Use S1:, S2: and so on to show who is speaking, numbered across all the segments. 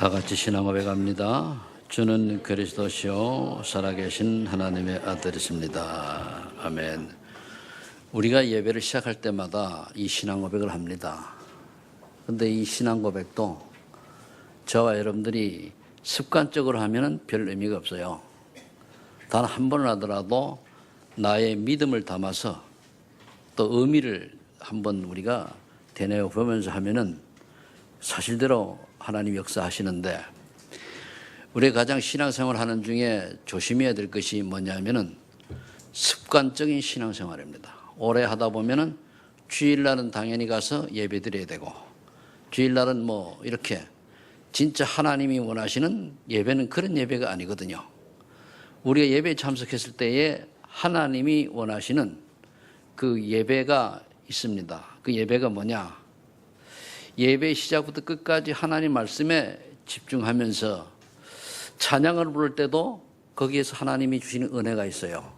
S1: 다 같이 신앙 고백합니다. 주는 그리스도시요 살아계신 하나님의 아들이십니다. 아멘. 우리가 예배를 시작할 때마다 이 신앙 고백을 합니다. 그런데 이 신앙 고백도 저와 여러분들이 습관적으로 하면 별 의미가 없어요. 단 한 번을 하더라도 나의 믿음을 담아서 또 의미를 한번 우리가 되뇌어 보면서 하면은 사실대로 하나님 역사하시는데, 우리가 가장 신앙생활 하는 중에 조심해야 될 것이 뭐냐면은 습관적인 신앙생활입니다. 오래 하다 보면은 주일날은 당연히 가서 예배 드려야 되고, 주일날은 뭐 이렇게 진짜 하나님이 원하시는 예배는 그런 예배가 아니거든요. 우리가 예배에 참석했을 때에 하나님이 원하시는 그 예배가 있습니다. 그 예배가 뭐냐? 예배 시작부터 끝까지 하나님 말씀에 집중하면서 찬양을 부를 때도 거기에서 하나님이 주시는 은혜가 있어요.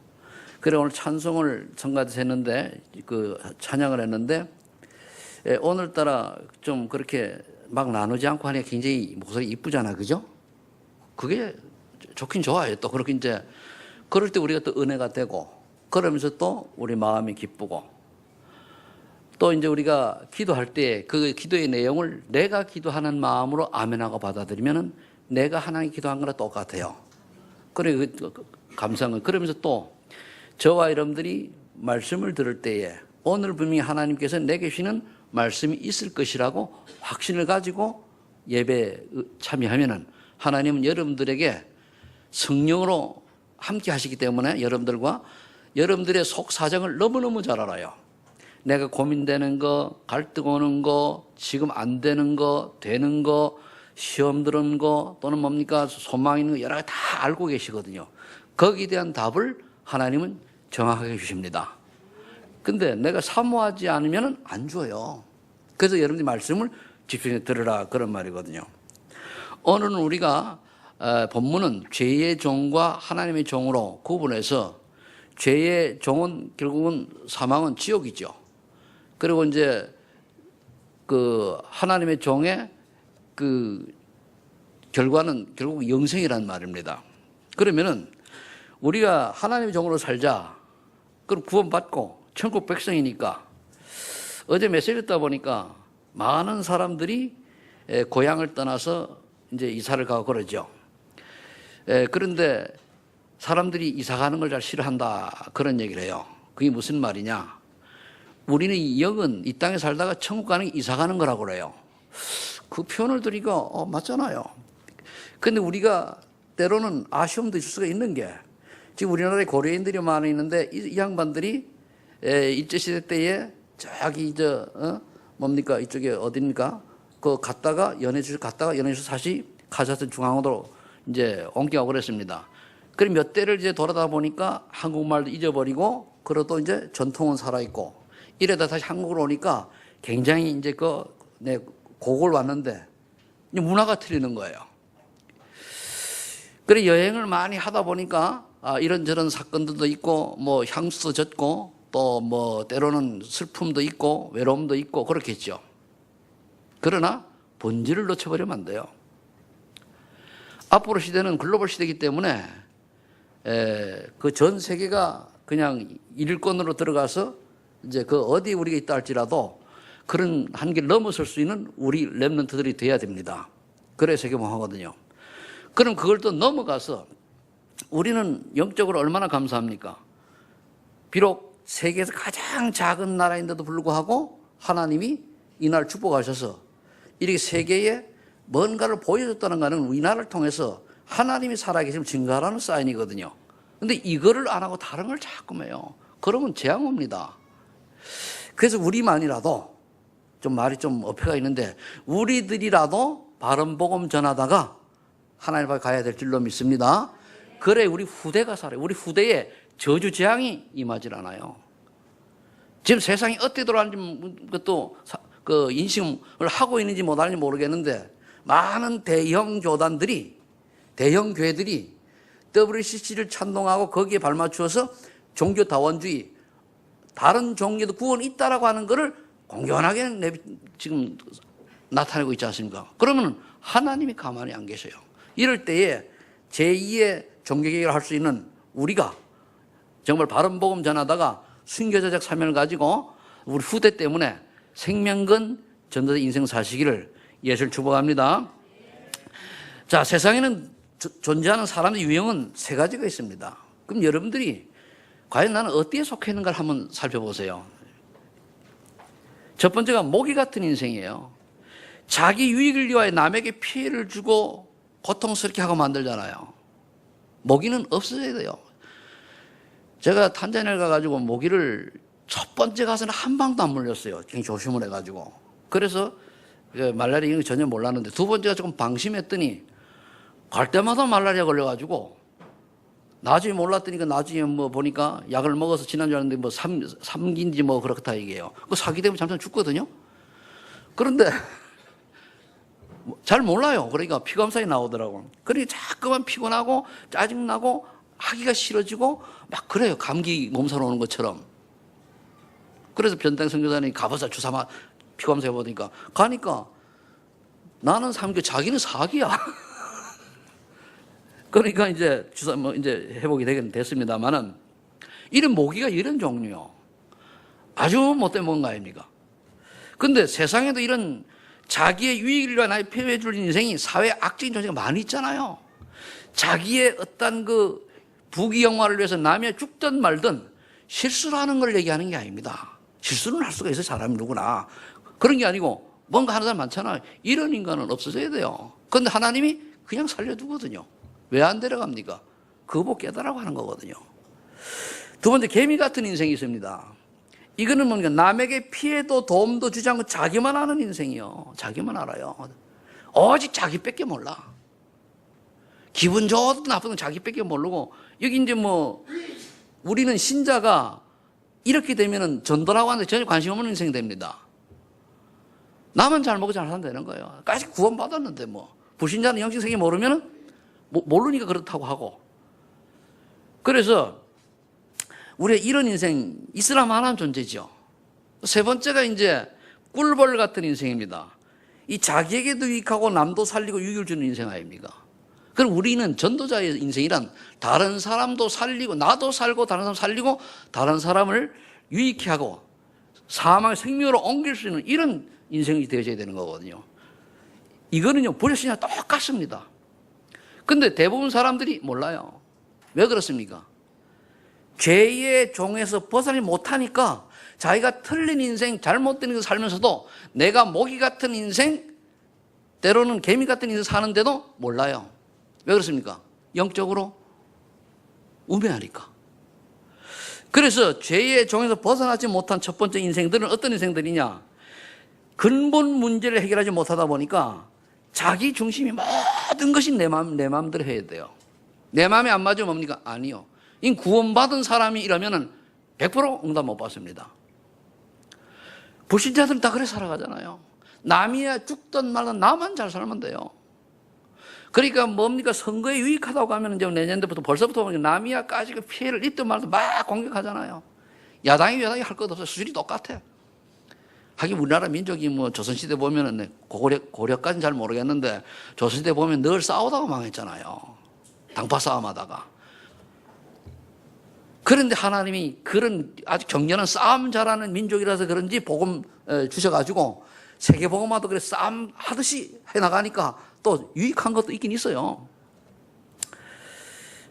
S1: 그래 오늘 찬송을 성가대에서 했는데, 그 찬양을 했는데, 오늘따라 좀 그렇게 막 나누지 않고 하니까 굉장히 목소리 이쁘잖아, 그죠? 그게 좋긴 좋아요. 또 그렇게 이제 그럴 때 우리가 또 은혜가 되고, 그러면서 또 우리 마음이 기쁘고, 또 이제 우리가 기도할 때 그 기도의 내용을 내가 기도하는 마음으로 아멘하고 받아들이면은 내가 하나님 기도한 거랑 똑같아요. 그래 그 감상을 그러면서 또 저와 여러분들이 말씀을 들을 때에 오늘 분명히 하나님께서 내게 주시는 말씀이 있을 것이라고 확신을 가지고 예배에 참여하면은 하나님은 여러분들에게 성령으로 함께 하시기 때문에 여러분들과 여러분들의 속 사정을 너무너무 잘 알아요. 내가 고민되는 거, 갈등 오는 거, 지금 안 되는 거, 되는 거, 시험 드는 거, 또는 뭡니까 소망 있는 거 여러 가지 다 알고 계시거든요. 거기에 대한 답을 하나님은 정확하게 주십니다. 근데 내가 사모하지 않으면 안 줘요. 그래서 여러분들이 말씀을 집중해서 들으라, 그런 말이거든요. 오늘은 우리가 본문은 죄의 종과 하나님의 종으로 구분해서, 죄의 종은 결국은 사망은 지옥이죠. 그리고 이제 그 하나님의 종의 그 결과는 결국 영생이라는 말입니다. 그러면은 우리가 하나님의 종으로 살자, 그럼 구원받고 천국 백성이니까, 어제 메시지 듣다 보니까 많은 사람들이 고향을 떠나서 이제 이사를 가고 그러죠. 그런데 사람들이 이사 가는 걸 잘 싫어한다, 그런 얘기를 해요. 그게 무슨 말이냐? 우리는 영은 이 땅에 살다가 천국 가는 게 이사 가는 거라고 그래요. 그 표현을 들으니까 맞잖아요. 근데 우리가 때로는 아쉬움도 있을 수가 있는 게, 지금 우리나라에 고려인들이 많이 있는데 이 양반들이 일제시대 때에 저기 뭡니까 이쪽에 어딥니까? 그 갔다가 연해주 다시 카자흐스탄 중앙으로 이제 옮겨가고 그랬습니다. 그럼 몇 대를 이제 돌아다 보니까 한국말도 잊어버리고, 그래도 이제 전통은 살아있고, 이래다 다시 한국으로 오니까 굉장히 이제 고골 왔는데 문화가 틀리는 거예요. 그래 여행을 많이 하다 보니까 이런저런 사건들도 있고, 뭐 향수도 젖고, 또 뭐 때로는 슬픔도 있고 외로움도 있고 그렇겠죠. 그러나 본질을 놓쳐버리면 안 돼요. 앞으로 시대는 글로벌 시대이기 때문에 그 전 세계가 그냥 일권으로 들어가서 이제 그 어디 우리가 있다 할지라도 그런 한계를 넘어설 수 있는 우리 렘넌트들이 돼야 됩니다. 그래야 세계봉하거든요. 그럼 그걸 또 넘어가서 우리는 영적으로 얼마나 감사합니까? 비록 세계에서 가장 작은 나라인데도 불구하고 하나님이 이 나라를 축복하셔서 이렇게 세계에 뭔가를 보여줬다는 것은 이 나라를 통해서 하나님이 살아계심을 증거하라는 사인이거든요. 근데 이거를 안 하고 다른 걸 자꾸 해요. 그러면 재앙 옵니다. 그래서 우리만이라도, 좀 말이 좀 어폐가 있는데, 우리들이라도 바른 복음 전하다가 하나님 앞에 가야 될 줄로 믿습니다. 그래 우리 후대가 살아요. 우리 후대에 저주 재앙이 임하질 않아요. 지금 세상이 어떻게 돌아가는지 그것도 그 인식을 하고 있는지 못하는지 모르겠는데, 많은 대형 교단들이, 대형 교회들이 WCC를 찬동하고 거기에 발맞추어서 종교다원주의, 다른 종교도 구원이 있다라고 하는 것을 공견하게 지금 나타내고 있지 않습니까? 그러면 하나님이 가만히 안 계셔요. 이럴 때에 제2의 종교개혁을 할 수 있는 우리가 정말 바른 복음 전하다가 순교자적 사명을 가지고 우리 후대 때문에 생명건 전도자 인생 사시기를 예수를 축복합니다. 자, 세상에는 존재하는 사람의 유형은 세 가지가 있습니다. 그럼 여러분들이 과연 나는 어디에 속해 있는가를 한번 살펴보세요. 첫 번째가 모기 같은 인생이에요. 자기 유익을 위하여 남에게 피해를 주고 고통스럽게 하고 만들잖아요. 모기는 없어져야 돼요. 제가 탄자니아를 가가지고 모기를 첫 번째 가서는 한 방도 안 물렸어요. 굉장히 조심을 해가지고. 그래서 말라리아 이런 거 전혀 몰랐는데 두 번째가 조금 방심했더니 갈 때마다 말라리아 걸려가지고 나중에 몰랐더니까 나중에 뭐 보니까 약을 먹어서 지난 줄 알았는데 뭐 삼기인지 뭐 그렇다 얘기해요. 그 사기 되면 잠깐 죽거든요. 그런데 잘 몰라요. 그러니까 피검사에 나오더라고. 그러니까 자꾸만 피곤하고 짜증나고 하기가 싫어지고 막 그래요. 감기 몸살 오는 것처럼. 그래서 변당 선교사님이 가보자 주사 피검사 해보니까 가니까 나는 3개월 자기는 4기야. 그러니까 이제 주사 뭐 이제 회복이 되긴 됐습니다만은 이런 모기가 이런 종류요. 아주 못된 뭔가 아닙니까? 근데 세상에도 이런 자기의 유익을 위해 나의 피해 줄 인생이 사회 악적인 존재가 많이 있잖아요. 자기의 어떤 그 부귀영화를 위해서 남이 죽든 말든 실수를 하는 걸 얘기하는 게 아닙니다. 실수는 할 수가 있어요. 사람이 누구나. 그런 게 아니고 뭔가 하는 사람 많잖아요. 이런 인간은 없어져야 돼요. 그런데 하나님이 그냥 살려두거든요. 왜 안 데려갑니까? 그거 보고 깨달으라고 하는 거거든요. 두 번째, 개미 같은 인생이 있습니다. 이거는 뭔가 남에게 피해도 도움도 주지 않고 자기만 아는 인생이요. 자기만 알아요. 오직 자기밖에 몰라. 기분 좋든 나쁘든 자기밖에 모르고 여기 이제 뭐 우리는 신자가 이렇게 되면은 전도라고 하는데 전혀 관심 없는 인생이 됩니다. 남은 잘 먹고 잘 살면 되는 거예요. 까지 구원받았는데 뭐 불신자는 영적세계 모르면은 모르니까 그렇다고 하고. 그래서 우리가 이런 인생 있으라면 하나는 존재죠. 세 번째가 이제 꿀벌 같은 인생입니다. 이 자기에게도 유익하고 남도 살리고 유익을 주는 인생 아닙니까? 그럼 우리는 전도자의 인생이란 다른 사람도 살리고 나도 살고 다른 사람 살리고 다른 사람을 유익케 하고 사망의 생명으로 옮길 수 있는 이런 인생이 되어져야 되는 거거든요. 이거는요 불신이랑 똑같습니다. 근데 대부분 사람들이 몰라요. 왜 그렇습니까? 죄의 종에서 벗어나지 못하니까 자기가 틀린 인생, 잘못된 인생 살면서도 내가 모기 같은 인생, 때로는 개미 같은 인생 사는데도 몰라요. 왜 그렇습니까? 영적으로 우매하니까. 그래서 죄의 종에서 벗어나지 못한 첫 번째 인생들은 어떤 인생들이냐? 근본 문제를 해결하지 못하다 보니까 자기 중심이 모든 것이 내 마음대로 해야 돼요. 내 마음에 안 맞으면 뭡니까? 아니요. 이 구원받은 사람이 이러면은 100% 응답 못 받습니다. 불신자들은 다 그래 살아가잖아요. 남이야 죽든 말든 나만 잘 살면 돼요. 그러니까 뭡니까? 선거에 유익하다고 하면 이제 내년부터 벌써부터 남이야 까지고 피해를 입든 말든 막 공격하잖아요. 야당이 할 것 없어요. 수준이 똑같아. 하긴 우리나라 민족이 뭐 조선시대 보면은 고려까지는 잘 모르겠는데 조선시대 보면 늘 싸우다가 망했잖아요. 당파 싸움하다가. 그런데 하나님이 그런 아주 격렬한 싸움 잘하는 민족이라서 그런지 복음 주셔가지고 세계 복음화도 그래 싸움 하듯이 해나가니까 또 유익한 것도 있긴 있어요.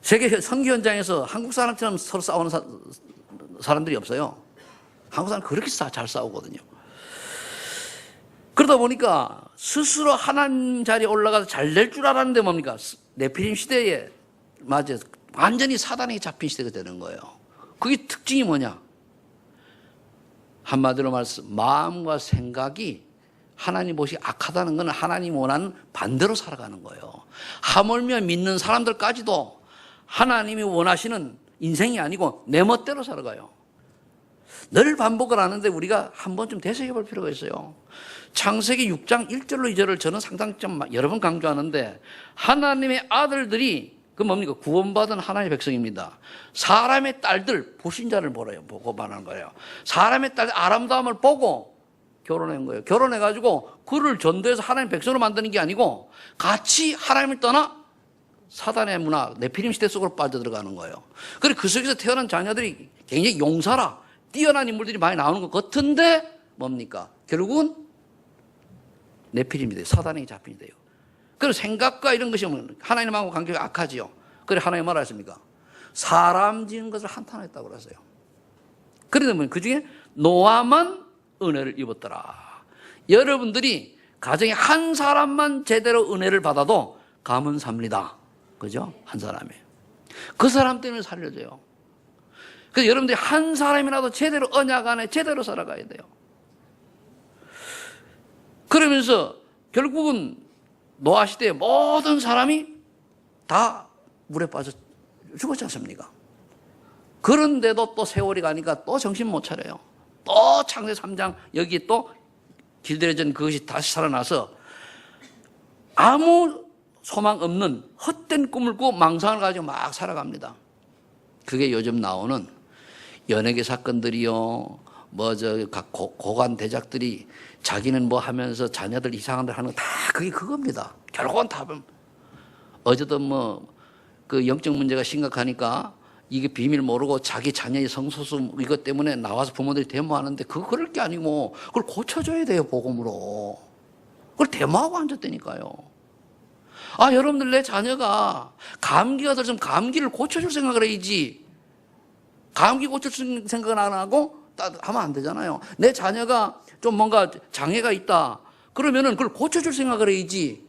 S1: 세계 선교 현장에서 한국 사람처럼 서로 싸우는 사람들이 없어요. 한국 사람 그렇게 잘 싸우거든요. 그러다 보니까 스스로 하나님 자리에 올라가서 잘 될 줄 알았는데 뭡니까? 네피림 시대에 맞아 완전히 사단에게 잡힌 시대가 되는 거예요. 그게 특징이 뭐냐? 한마디로 말해서 마음과 생각이 하나님 보시 악하다는 건 하나님 원하는 반대로 살아가는 거예요. 하물며 믿는 사람들까지도 하나님이 원하시는 인생이 아니고 내 멋대로 살아가요. 늘 반복을 하는데 우리가 한 번쯤 되새겨 볼 필요가 있어요. 창세기 6장 1절로 2절을 저는 상당히 좀 여러 번 강조하는데 하나님의 아들들이 그 뭡니까? 구원받은 하나님의 백성입니다. 사람의 딸들, 불신자를 보고 말하는 거예요. 사람의 딸들 아름다움을 보고 결혼한 거예요. 결혼해가지고 그를 전도해서 하나님 백성으로 만드는 게 아니고 같이 하나님을 떠나 사단의 문화, 네피림 시대 속으로 빠져들어가는 거예요. 그래 그 속에서 태어난 자녀들이 굉장히 용사라, 뛰어난 인물들이 많이 나오는 것 같은데 뭡니까? 결국은 네피림이 돼요. 사단에게 잡힌이 돼요. 그래서 생각과 이런 것이 하나님하고 관계가 악하지요. 그래 하나님 뭐라 했습니까? 사람 지은 것을 한탄했다고 그랬어요. 그러면 그 중에 노아만 은혜를 입었더라. 여러분들이 가정에 한 사람만 제대로 은혜를 받아도 감은 삽니다. 그죠? 한 사람이. 그 사람 때문에 살려줘요. 그래서 여러분들이 한 사람이라도 제대로 언약 안에 제대로 살아가야 돼요. 그러면서 결국은 노아 시대의 모든 사람이 다 물에 빠져 죽었지 않습니까? 그런데도 또 세월이 가니까 또 정신 못 차려요. 또 창세기 3장 여기에 또 길들여진 그것이 다시 살아나서 아무 소망 없는 헛된 꿈을 꾸고 망상을 가지고 막 살아갑니다. 그게 요즘 나오는 연예계 사건들이요, 각 고관 대작들이 자기는 뭐 하면서 자녀들 이상한 데 하는 거 다 그게 그겁니다. 결국은 답은 어제도 그 영적 문제가 심각하니까 이게 비밀 모르고 자기 자녀의 성소수 이것 때문에 나와서 부모들이 데모하는데 그거 그럴 게 아니고 그걸 고쳐줘야 돼요, 복음으로. 그걸 데모하고 앉았다니까요. 아, 여러분들 내 자녀가 감기가 들었으면 감기를 고쳐줄 생각을 해야지. 감기 고쳐줄 생각을 안 하고 하면 안 되잖아요. 내 자녀가 좀 뭔가 장애가 있다. 그러면은 그걸 고쳐줄 생각을 해야지.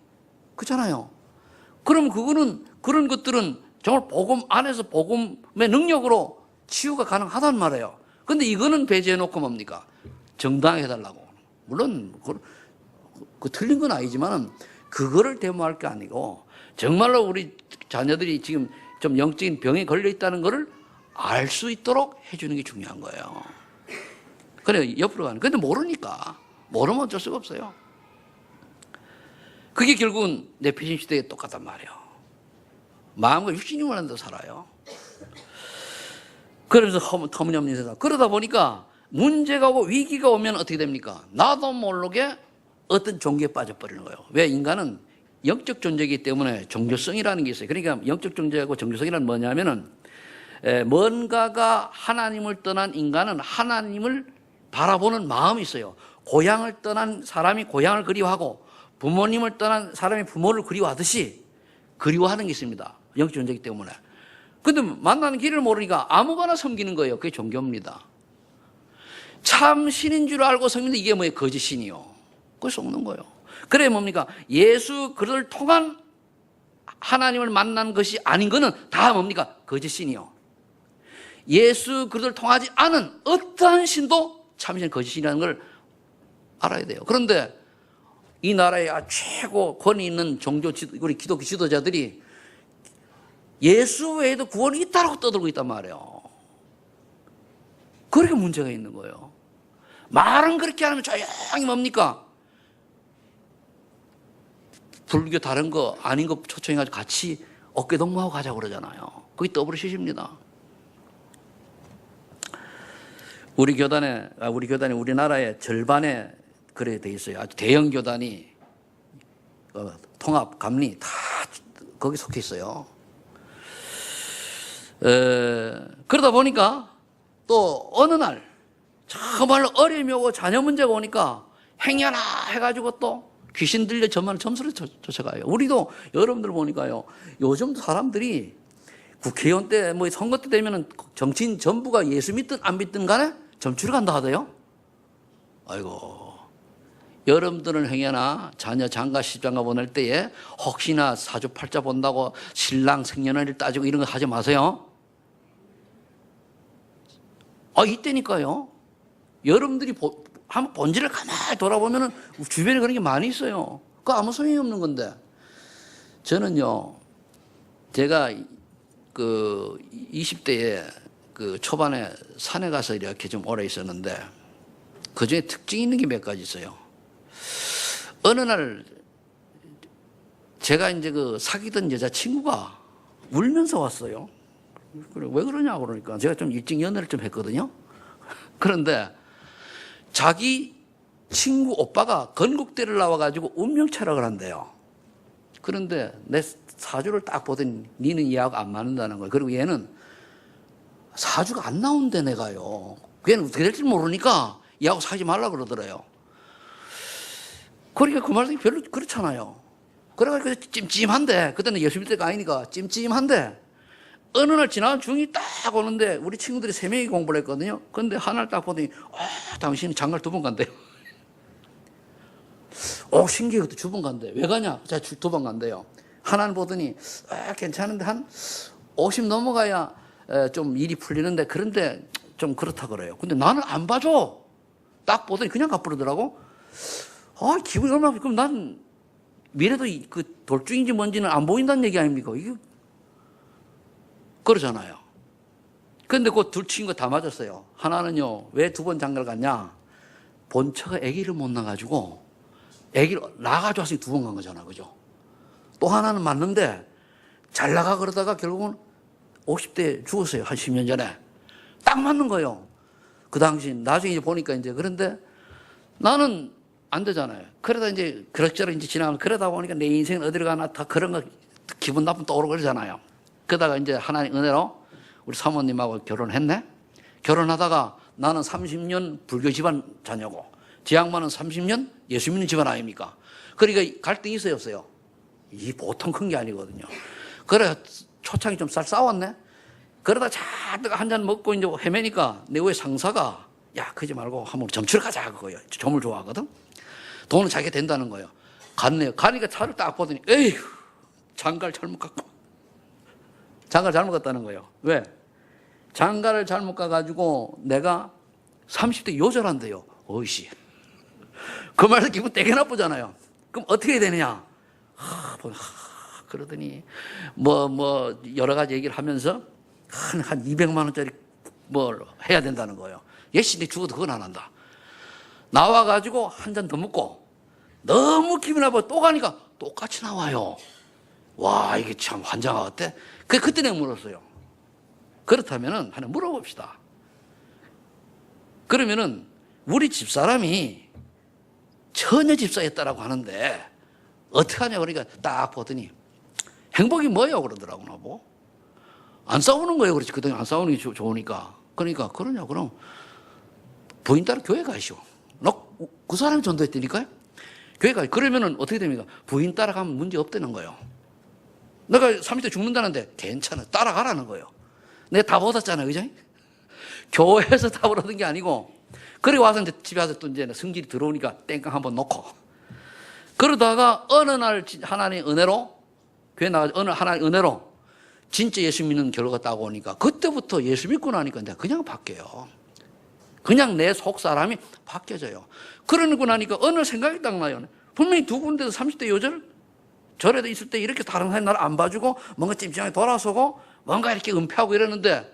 S1: 그렇잖아요. 그럼 그거는 그런 것들은 정말 복음 안에서 복음의 능력으로 치유가 가능하단 말이에요. 근데 이거는 배제해놓고 뭡니까? 정당하게 해달라고. 물론 그 틀린 건 아니지만은 그거를 데모할 게 아니고 정말로 우리 자녀들이 지금 좀 영적인 병에 걸려 있다는 거를 알 수 있도록 해주는 게 중요한 거예요. 그래 옆으로 가는. 근데 모르니까 모르면 어쩔 수가 없어요. 그게 결국은 네피림 시대에 똑같단 말이에요. 마음과 육신이 원하는 데 살아요. 그러면서 터무니없는 세상. 그러다 보니까 문제가 오고 위기가 오면 어떻게 됩니까? 나도 모르게 어떤 종교에 빠져버리는 거예요. 왜? 인간은 영적 존재이기 때문에 종교성이라는 게 있어요. 그러니까 영적 존재하고 종교성이란 뭐냐면은 뭔가가 하나님을 떠난 인간은 하나님을 바라보는 마음이 있어요. 고향을 떠난 사람이 고향을 그리워하고 부모님을 떠난 사람이 부모를 그리워하듯이 그리워하는 게 있습니다. 영적 존재이기 때문에. 근데 만나는 길을 모르니까 아무거나 섬기는 거예요. 그게 종교입니다. 참 신인 줄 알고 섬기는데 이게 뭐예요? 거짓 신이요. 그걸 속는 거예요. 그래 뭡니까? 예수 그를 통한 하나님을 만난 것이 아닌 거는 다 뭡니까? 거짓 신이요. 예수 그를 통하지 않은 어떠한 신도 참신 거짓신이라는 걸 알아야 돼요. 그런데 이 나라의 최고 권위 있는 종교 우리 기독교 지도자들이 예수 외에도 구원이 있다고 떠들고 있단 말이에요. 그렇게 문제가 있는 거예요. 말은 그렇게 하면 조용히 뭡니까? 불교 다른 거 아닌 거 초청해가지고 같이 어깨동무하고 가자고 그러잖아요. 그게 더블 시십니다. 우리 교단에 우리나라의 절반에 그래 돼 있어요. 아주 대형 교단이 통합, 감리 다 거기 속해 있어요. 그러다 보니까 또 어느 날 정말로 어려움이 오고 자녀 문제가 오니까 행여나 해가지고 또 귀신 들려 저만 점수를 쫓아가요. 우리도 여러분들 보니까요. 요즘 사람들이 국회의원 때 뭐 선거 때 되면은 정치인 전부가 예수 믿든 안 믿든 간에 점추를 간다 하대요. 아이고. 여러분들은 행여나 자녀 장가 시집장가 보낼 때에 혹시나 사주팔자 본다고 신랑 생년월일 따지고 이런 거 하지 마세요. 이때니까요. 여러분들이 한번 본질을 가만히 돌아보면은 주변에 그런 게 많이 있어요. 그거 아무 소용이 없는 건데. 저는요, 제가 그 20대에 그 초반에 산에 가서 이렇게 좀 오래 있었는데 그 중에 특징이 있는 게 몇 가지 있어요. 어느 날 제가 이제 그 사귀던 여자친구가 울면서 왔어요. 그래, 왜 그러냐고 그러니까 제가 좀 일찍 연애를 좀 했거든요. 그런데 자기 친구 오빠가 건국대를 나와가지고 운명철학을 한대요. 그런데 내 사주를 딱 보더니 니는 얘하고 안 맞는다는 거예요. 그리고 얘는 사주가 안 나온대 내가요. 걔는 어떻게 될지 모르니까 얘하고 사지 말라 그러더래요. 그러니까 그 말씀이 별로 그렇잖아요. 그래가지고 찜찜한데, 그때는 예수님 때가 아니니까 찜찜한데, 어느 날 지나간 중이 딱 오는데 우리 친구들이 3명이 공부를 했거든요. 근데 하나를 딱 보더니 당신이 장가를 2번 간대요. 신기해. 그때 2번 간대. 왜 가냐? 제가 2번 간대요. 하나는 보더니 괜찮은데 한 50 넘어가야 좀 일이 풀리는데, 그런데 좀 그렇다 그래요. 근데 나는 안 봐줘. 딱 보더니 그냥 가버리더라고. 기분이 얼마나, 그럼 난 미래도 그 돌중인지 뭔지는 안 보인다는 얘기 아닙니까? 이게 그러잖아요. 근데 그 둘 친구가 다 맞았어요. 하나는요, 왜 2번 장가를 갔냐? 본처가 아기를 못 낳아가지고 아기를 낳아가지고 2번 간 거잖아. 그죠? 또 하나는 맞는데 잘 나가 그러다가 결국은 50대에 죽었어요. 한 10년 전에. 딱 맞는 거예요. 그 당시, 나중에 보니까 이제, 그런데 나는 안 되잖아요. 그러다 이제 그럭저럭 이제 지나가면, 그러다 보니까 내 인생은 어디로 가나 다 그런 거 기분 나쁜 떠오르고 그러잖아요. 그러다가 이제 하나님 은혜로 우리 사모님하고 결혼했네? 결혼하다가 나는 30년 불교 집안 자녀고, 제 양반은 30년 예수 믿는 집안 아닙니까? 그러니까 갈등이 있어요, 없어요? 이 보통 큰 게 아니거든요. 그래, 초창이 좀 싸웠네? 그러다 잔뜩 한 잔 먹고 이제 헤매니까 내 위에 상사가, 야, 그러지 말고 한번 점치러 가자, 그거예요. 점을 좋아하거든? 돈은 자기가 된다는 거예요. 갔네요. 가니까 차를 딱 보더니, 에휴, 장가를 잘못 갔고. 장가를 잘못 갔다는 거예요. 왜? 장가를 잘못 가가지고 내가 30대 요절한대요. 어이씨. 그 말에서 기분 되게 나쁘잖아요. 그럼 어떻게 해야 되느냐? 그러더니, 여러 가지 얘기를 하면서 한 200만 원짜리 뭘 해야 된다는 거예요. 예씨, 내 죽어도 그건 안 한다. 나와가지고 한 잔 더 먹고, 너무 기분 나빠. 또 가니까 똑같이 나와요. 와, 이게 참 환장하 어때? 그때 내가 물었어요. 그렇다면은 하나 물어봅시다. 그러면은 우리 집사람이 처녀 집사였다라고 하는데 어떻게 하냐 그러니까 딱 보더니 행복이 뭐예요 그러더라고. 나보고 안 싸우는 거예요. 그렇지. 그동안 안 싸우는 게 좋으니까. 그러니까 그러냐 그럼 부인 따라 교회 가시오. 너 그 사람이 전도했다니까요. 교회 가. 그러면은 어떻게 됩니까? 부인 따라가면 문제 없다는 거예요. 내가 30대 죽는다는데 괜찮아. 따라가라는 거예요. 내가 다 얻었잖아요. 그죠? 교회에서 답을 얻은 게 아니고, 그래 와서 이제 집에 와서 또 이제 성질이 들어오니까 땡깡 한번 놓고, 그러다가 어느 날 하나님의 은혜로, 교회 나가서 어느 하나님의 은혜로 진짜 예수 믿는 결과가 딱 오니까, 그때부터 예수 믿고 나니까 내가 그냥 바뀌어요. 그냥 내 속 사람이 바뀌어져요. 그러고 나니까 어느 생각이 딱 나요. 분명히 2군데서 30대 요절, 절에도 있을 때 이렇게 다른 사람이 나를 안 봐주고 뭔가 찜찜하게 돌아서고 뭔가 이렇게 은폐하고 이러는데,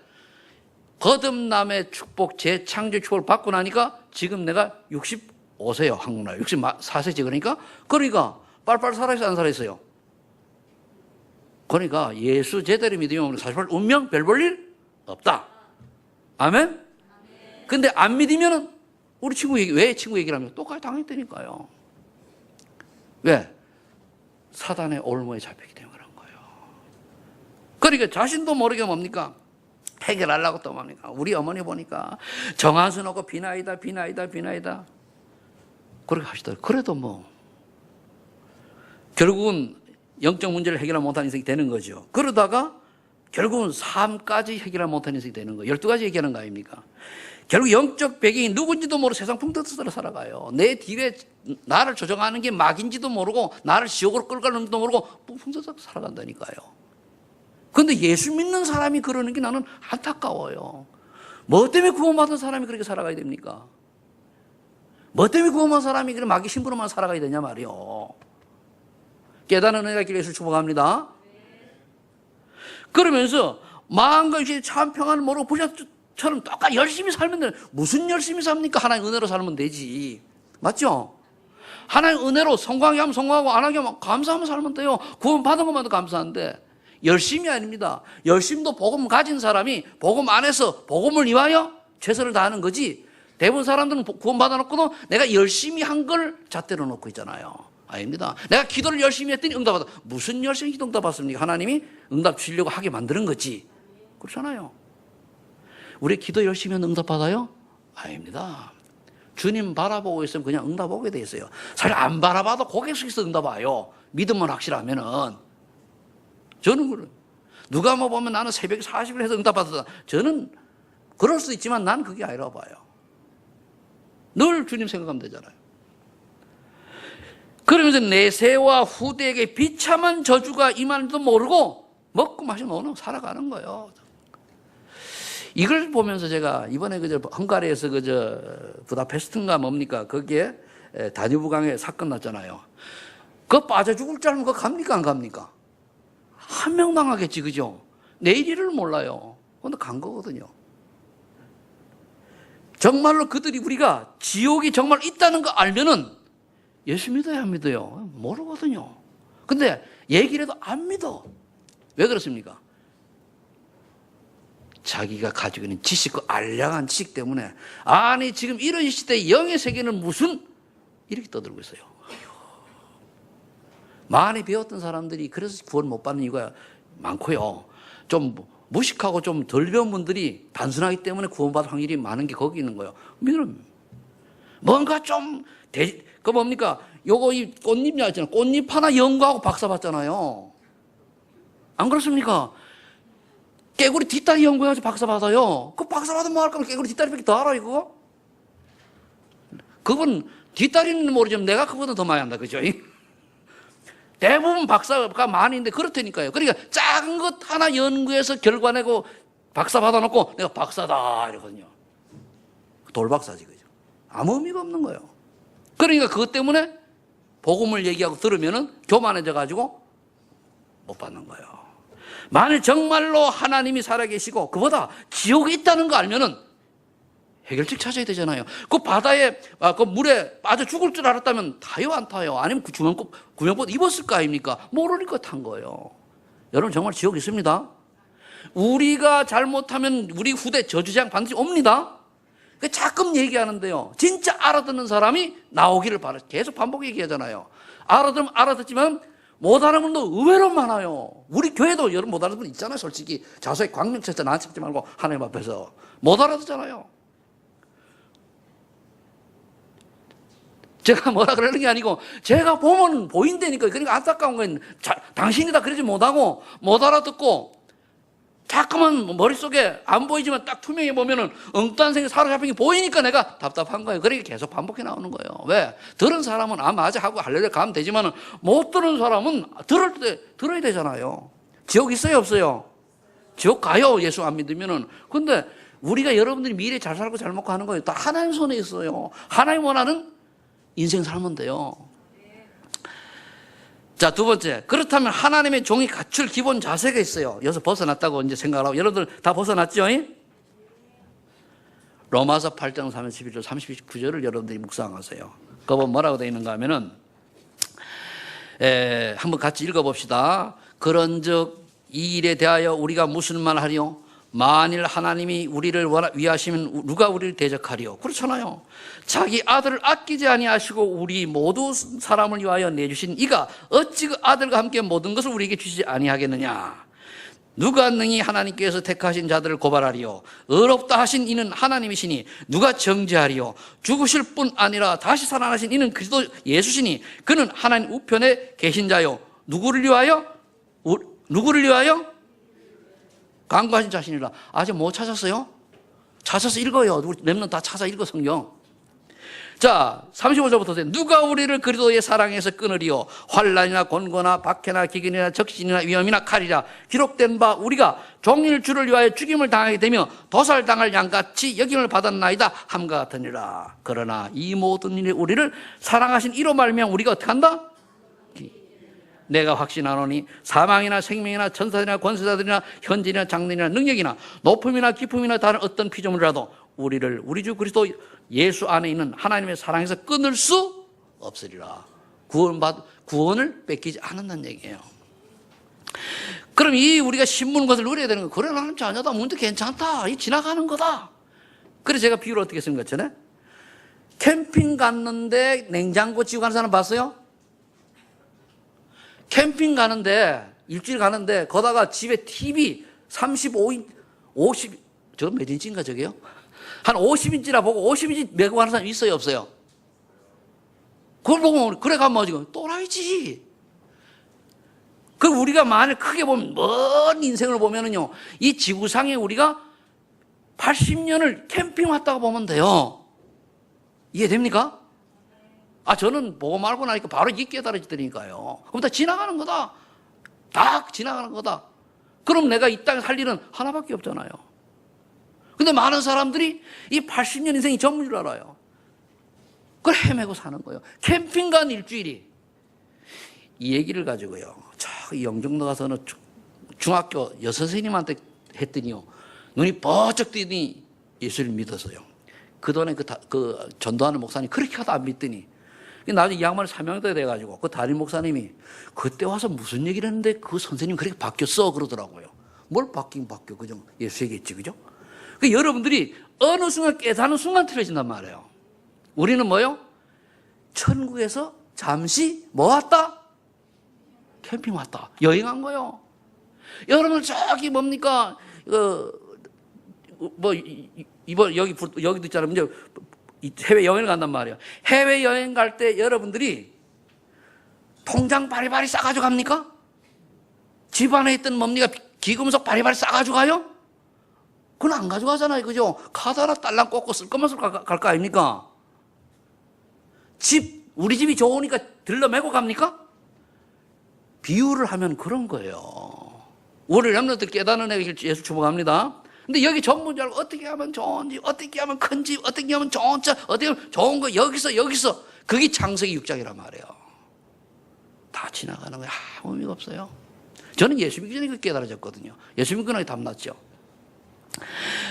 S1: 거듭남의 축복, 재창조의 축복을 받고 나니까 지금 내가 65세요. 한국 나이 64세지. 그러니까 빨빨 살아있어 안 살아있어요? 그러니까 예수 제대로 믿으면 사실 운명 별 볼 일 없다. 아멘? 근데 안 믿으면 우리 친구 얘기, 왜 친구 얘기를 하면 똑같이 당했다니까요. 왜? 사단의 올무에 잡히기 때문에 그런 거예요. 그러니까 자신도 모르게 뭡니까? 해결하려고 또 뭡니까? 우리 어머니 보니까 정한수 놓고 비나이다. 그렇게 하시더라고요. 그래도 결국은 영적 문제를 해결 못하는 인생이 되는 거죠. 그러다가 결국은 삶까지 해결 못하는 인생이 되는 거예요. 12가지 얘기하는 거 아닙니까? 결국 영적 배경이 누군지도 모르고 세상 풍토스로 살아가요. 내 뒤에 나를 조정하는 게 막인지도 모르고 나를 지옥으로 끌고 가는지도 모르고 풍토스로 살아간다니까요. 그런데 예수 믿는 사람이 그러는 게 나는 안타까워요. 뭐 때문에 구원받은 사람이 그렇게 살아가야 됩니까? 뭐 때문에 구원받은 사람이 그렇게 마귀 신부로만 살아가야 되냐 말이요. 깨닫는 은혜가 있기를 예수 축복합니다. 그러면서 마음과 육신이 참 평안을 모르고 부자처럼 똑같이 열심히 살면 되는, 무슨 열심히 삽니까? 하나님 은혜로 살면 되지. 맞죠? 하나님 은혜로 성공하게 하면 성공하고 안 하게 하면 감사하면 살면 돼요. 구원 받은 것만도 감사한데 열심이 아닙니다. 열심도 복음 가진 사람이 복음 안에서 복음을 위하여 최선을 다하는 거지, 대부분 사람들은 구원받아놓고도 내가 열심히 한 걸 잣대로 놓고 있잖아요. 아닙니다. 내가 기도를 열심히 했더니 응답받아. 무슨 열심히 기도 응답받습니까? 하나님이 응답 주려고 하게 만드는 거지. 그렇잖아요. 우리 기도 열심히 하면 응답받아요? 아닙니다. 주님 바라보고 있으면 그냥 응답 오게 돼 있어요. 사실 안 바라봐도 고개 숙여서 응답 와요. 믿음은 확실하면은. 저는 누가 뭐 보면 나는 새벽에 40일 해서 응답 받았다. 저는 그럴 수 있지만 난 그게 아니라고 봐요. 늘 주님 생각하면 되잖아요. 그러면서 내세와 후대에게 비참한 저주가 임하는지도 모르고 먹고 마시고 노는 살아가는 거예요. 이걸 보면서 제가 이번에 헝가리에서 부다페스트인가 뭡니까? 거기에 다뉴브강에 사건 났잖아요. 그거 빠져 죽을 줄 알면 그거 갑니까? 안 갑니까? 한 명 당하겠지, 그죠? 내일 일을 몰라요. 근데 간 거거든요. 정말로 그들이 우리가 지옥이 정말 있다는 거 알면은 예수 믿어야 안 믿어요? 모르거든요. 근데 얘기를 해도 안 믿어. 왜 그렇습니까? 자기가 가지고 있는 지식과 알량한 지식 때문에 아니 지금 이런 시대에 영의 세계는 무슨 이렇게 떠들고 있어요. 많이 배웠던 사람들이 그래서 구원 못 받는 이유가 많고요. 좀 무식하고 좀 덜 배운 분들이 단순하기 때문에 구원받을 확률이 많은 게 거기 있는 거예요. 뭔가 좀 그 뭡니까? 요거 이 꽃잎 있잖아요. 꽃잎 하나 연구하고 박사 받잖아요. 안 그렇습니까? 깨구리 뒷다리 연구해가지고 박사 받아요. 그 박사 받으면 뭐 할 거면 깨구리 뒷다리밖에 더 알아, 이거? 그건 뒷다리는 모르지만 내가 그보다 더 많이 한다, 그죠? 대부분 박사가 많은데 그렇다니까요. 그러니까 작은 것 하나 연구해서 결과 내고 박사 받아놓고 내가 박사다 이러거든요. 돌박사지, 그죠? 아무 의미가 없는 거예요. 그러니까 그것 때문에 복음을 얘기하고 들으면은 교만해져가지고 못 받는 거예요. 만일 정말로 하나님이 살아계시고 그보다 지옥이 있다는 거 알면은 해결책 찾아야 되잖아요. 그 바다에, 그 물에 빠져 죽을 줄 알았다면 타요, 안 타요? 아니면 구명꽃 입었을 거 아닙니까? 모르니까 탄 거예요. 여러분, 정말 지옥 있습니다. 우리가 잘못하면 우리 후대 저주재앙 반드시 옵니다. 가끔 얘기하는데요. 진짜 알아듣는 사람이 나오기를 바라. 계속 반복 얘기하잖아요. 알아들으면 알아듣지만 못 알아듣는 분도 의외로 많아요. 우리 교회도 여러분 못 알아듣는 분 있잖아요. 솔직히 자소의 광명체에서 나한테 찾지 말고 하나님 앞에서 못 알아듣잖아요. 제가 뭐라 그러는 게 아니고 제가 보면 보인다니까. 그러니까 안타까운 건 당신이 다 그러지 못하고 못 알아듣고 자꾸만 머릿속에 안 보이지만 딱 투명해 보면은 엉뚱한 생각이 사로잡힌 게 보이니까 내가 답답한 거예요. 그러니까 계속 반복해 나오는 거예요. 왜? 들은 사람은 맞아 하고 할렐루야 가면 되지만 못 들은 사람은 들어야 되잖아요. 지옥 있어요, 없어요? 지옥 가요, 예수 안 믿으면은. 근데 우리가 여러분들이 미래 잘 살고 잘 먹고 하는 거예요. 다 하나님 손에 있어요. 하나님 원하는 인생 살면 돼요. 자, 두 번째. 그렇다면 하나님의 종이 갖출 기본 자세가 있어요. 여기서 벗어났다고 이제 생각을 하고. 여러분들 다 벗어났죠? 로마서 8장 31절, 39절을 여러분들이 묵상하세요. 그거 뭐라고 되어 있는가 하면은, 한번 같이 읽어봅시다. 그런즉 이 일에 대하여 우리가 무슨 말 하리요? 만일 하나님이 우리를 위하시면 누가 우리를 대적하리요? 그렇잖아요. 자기 아들을 아끼지 아니하시고 우리 모두 사람을 위하여 내주신 이가 어찌 그 아들과 함께 모든 것을 우리에게 주시지 아니하겠느냐? 누가 능히 하나님께서 택하신 자들을 고발하리요? 의롭다 하신 이는 하나님이시니 누가 정죄하리요? 죽으실 뿐 아니라 다시 살아나신 이는 그리스도 예수시니 그는 하나님 우편에 계신 자요. 누구를 위하여? 누구를 위하여? 강구하신 자신이라. 아직 못 찾았어요? 찾아서 읽어요. 우리 랩는 다 찾아 읽어, 성경. 자, 35절부터 누가 우리를 그리스도의 사랑에서 끊으리요? 환난이나 곤고나 박해나 기근이나 적신이나 위험이나 칼이라 기록된 바 우리가 종일 주를 위하여 죽임을 당하게 되며 도살당할 양같이 여김을 받았나이다 함과 같으니라. 그러나 이 모든 일에 우리를 사랑하신 이로 말미암아 우리가 어떻게 한다? 내가 확신하노니 사망이나 생명이나 천사들이나 권세자들이나 현진이나 장래이나 능력이나 높음이나 깊음이나 다른 어떤 피조물이라도 우리를 우리 주 그리스도 예수 안에 있는 하나님의 사랑에서 끊을 수 없으리라. 구원을 뺏기지 않는다는 얘기예요. 그럼 이 우리가 신문 것을 누려야 되는 거예요. 그래, 하나님 자녀다. 문도 괜찮다. 이 지나가는 거다. 그래서 제가 비유를 어떻게 쓴 것 같잖아요. 캠핑 갔는데 냉장고 지고 가는 사람 봤어요? 캠핑 가는데 일주일 가는데 거다가 집에 TV 35인 50 저 몇 인치인가 저게요? 한 50인치라 보고 50인치 메고 가는 사람 있어요 없어요? 그걸 보고 그래 가면 지금 또라이지. 그럼 우리가 만약 크게 보면 먼 인생을 보면은요 이 지구상에 우리가 80년을 캠핑 왔다고 보면 돼요. 이해됩니까? 저는 보고 말고 나니까 바로 이게 깨달아지더니까요. 그럼 다 지나가는 거다. 다 지나가는 거다. 그럼 내가 이 땅에 살 일은 하나밖에 없잖아요. 근데 많은 사람들이 이 80년 인생이 전부인 줄 알아요. 그걸 헤매고 사는 거예요. 캠핑 간 일주일이. 이 얘기를 가지고요. 저 영종도 가서는 중학교 여선생님한테 했더니요. 눈이 번쩍 뜨니 예수를 믿었어요. 그동안에 그 전도하는 목사님 그렇게 하도 안 믿더니 나중에 이 양반이 사명대 돼가지고 그 담임 목사님이 그때 와서 무슨 얘기를 했는데 그 선생님 그렇게 바뀌었어 그러더라고요. 뭘 바뀌긴 바뀌어. 그죠? 예수 얘기했지. 그죠? 그 여러분들이 어느 순간 깨닫는 순간 틀어진단 말이에요. 우리는 뭐요? 천국에서 잠시 뭐 왔다? 캠핑 왔다. 여행한 거요. 여러분 저기 뭡니까? 이번 여기도 있잖아요. 이제 해외 여행을 간단 말이에요. 해외 여행 갈 때 여러분들이 통장 바리바리 싸가지고 갑니까? 집안에 있던 뭡니까? 기금속 바리바리 싸가지고 가요? 그건 안 가져가잖아요. 그죠? 카드 하나 딸랑 꽂고 쓸 것만 쓸 갈 거 아닙니까? 우리 집이 좋으니까 들러매고 갑니까? 비유를 하면 그런 거예요. 우리 렘넌트들 깨닫는 애가 예수 축복합니다. 근데 여기 전문줄 알고 어떻게 하면 좋은지, 어떻게 하면 큰지, 어떻게 하면 좋은 차, 어떻게 하면 좋은 거 여기서 그게 창세기 6장이란 말이에요. 다 지나가는 거예요. 아무 의미가 없어요. 저는 예수 믿기 전에 그 깨달아졌거든요. 예수 믿고 나니 답났죠.